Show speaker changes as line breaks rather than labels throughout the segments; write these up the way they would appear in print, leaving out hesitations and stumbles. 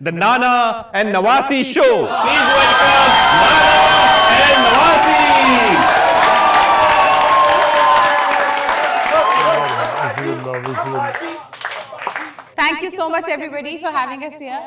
The Nana and Nawasi Show. Please welcome Nana and Nawasi.
Thank you so much everybody for having us here.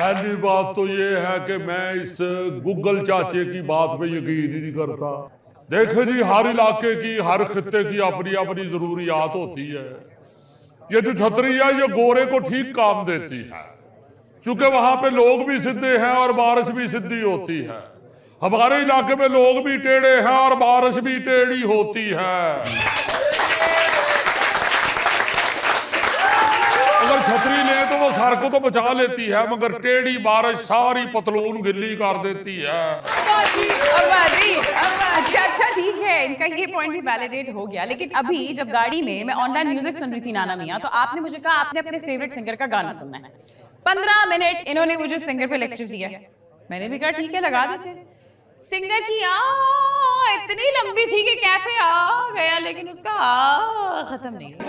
पहली बात तो ये है कि मैं इस गूगल चाचे की बात पे यकीन ही नहीं करता। देखो जी, हर इलाके की, हर खित्ते की अपनी अपनी जरूरियात होती है। ये जो छतरी है ये गोरे को ठीक काम देती है, क्योंकि वहां पे लोग भी सीधे हैं और बारिश भी सीधी होती है। हमारे इलाके में लोग भी टेढ़े हैं और बारिश भी टेढ़ी होती है। अगर छतरी ले तो वो सर को तो बचा लेती है, मगर टेढ़ी बारिश सारी पतलून गिल्ली कर देती है।
अच्छा ठीक है, इनका ये पॉइंट भी वैलिडेट हो गया। लेकिन अभी जब गाड़ी में मैं ऑनलाइन म्यूजिक सुन रही थी नाना मियाँ, तो आपने मुझे कहा आपने अपने फेवरेट सिंगर का गाना सुनना है। 15 मिनट इन्होंने मुझे सिंगर पे लेक्चर दिया है। मैंने भी कहा ठीक है लगा देते। सिंगर की इतनी लंबी थी कि कैफे आ गया, लेकिन उसका खत्म नहीं हुआ।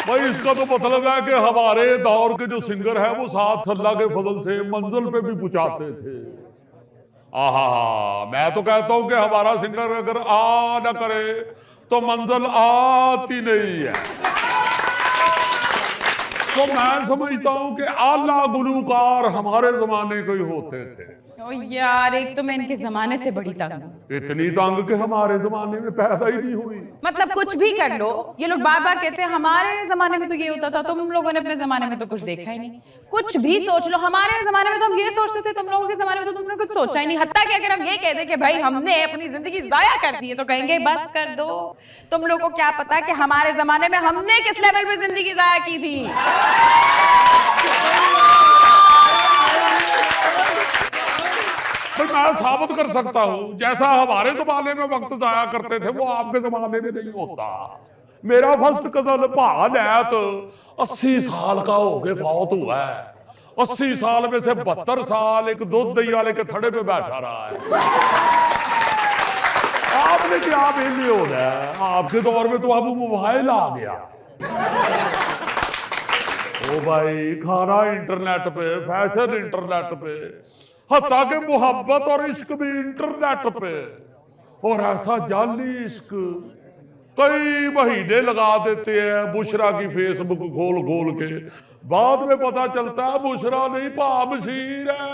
भाई इसका तो मतलब है कि हमारे दौर के जो सिंगर है वो साथ अल्लाह के फजल से मंजिल पे भी पहुंचाते थे। आहा, मैं तो कहता हूं कि हमारा सिंगर अगर आ ना करे तो मंजिल आती नहीं है। तो मैं समझता हूं कि आला गुलूकार हमारे जमाने के ही होते थे।
ओ यार, एक तो मैं इनके जमाने से बड़ी तंग हूँ।
इतनी तंग के हमारे जमाने में पैदा ही नहीं हुई।
मतलब कुछ भी कर लो, ये लोग बार बार कहते हैं हमारे जमाने में तो ये होता था, तुम लोगों ने अपने जमाने में तो कुछ देखा ही नहीं। कुछ भी सोच लो, हमारे जमाने में तो हम ये सोचते थे, तुम लोगों के जमाने में तो तुमने कुछ सोचा ही नहीं। हत्ता कि अगर हम ये कहते कि भाई हमने अपनी जिंदगी जाया कर दी है, तो कहेंगे बस कर दो, तुम लोगों को क्या पता कि हमारे जमाने में हमने किस लेवल पे जिंदगी जाया की थी।
मैं साबित कर सकता हूं, जैसा हमारे जमाने में वक्त जाया करते थे वो आपके जमाने में नहीं होता। मेरा फर्स्ट कजन भाल है तो 80 साल का हो गए फौत हुआ है। 80 साल में से 72 साल एक दूध दही वाले के थड़े पे बैठा रहा है। आपने क्या बेली हो रहा है? आपके दौर में तो अब मोबाइल आ गया। ओ भाई, खाना इंटरनेट पे, फैशन इंटरनेट पे, हत्ता के मोहब्बत और इश्क भी इंटरनेट पे, और ऐसा जाली इश्क कई महीने लगा देते हैं बुशरा की फेसबुक खोल खोल के। बाद में पता चलता है बुशरा नहीं भाबशीर है।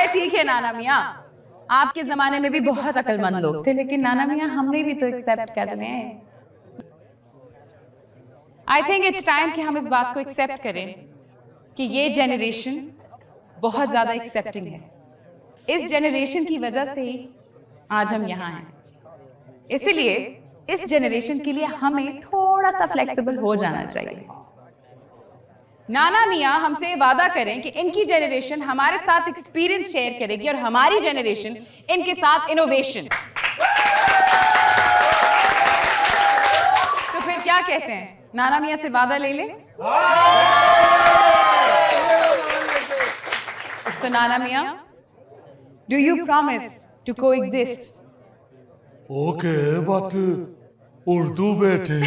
ठीक है नाना मियाँ, आपके जमाने में भी बहुत अक्लमंद लोग थे, लेकिन नाना मियाँ हमने भी तो एक्सेप्ट कर रहे हैं। आई थिंक इट्स टाइम कि हम इस बात को एक्सेप्ट करें कि ये जनरेशन बहुत ज्यादा एक्सेप्टिंग है। इस जनरेशन की वजह से ही आज हम यहाँ हैं। इसीलिए इस जनरेशन के लिए हमें थोड़ा सा फ्लेक्सिबल हो जाना चाहिए। नाना मियाँ हमसे वादा करें कि इनकी जनरेशन हमारे साथ एक्सपीरियंस शेयर करेगी और हमारी जनरेशन इनके साथ इनोवेशन। तो फिर क्या कहते हैं, नाना मियाँ से वादा ले ले? So Nana Mia, do you promise to coexist?
Okay, but Urdu बेटे।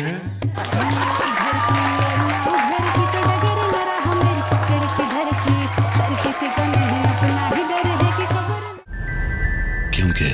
क्योंकि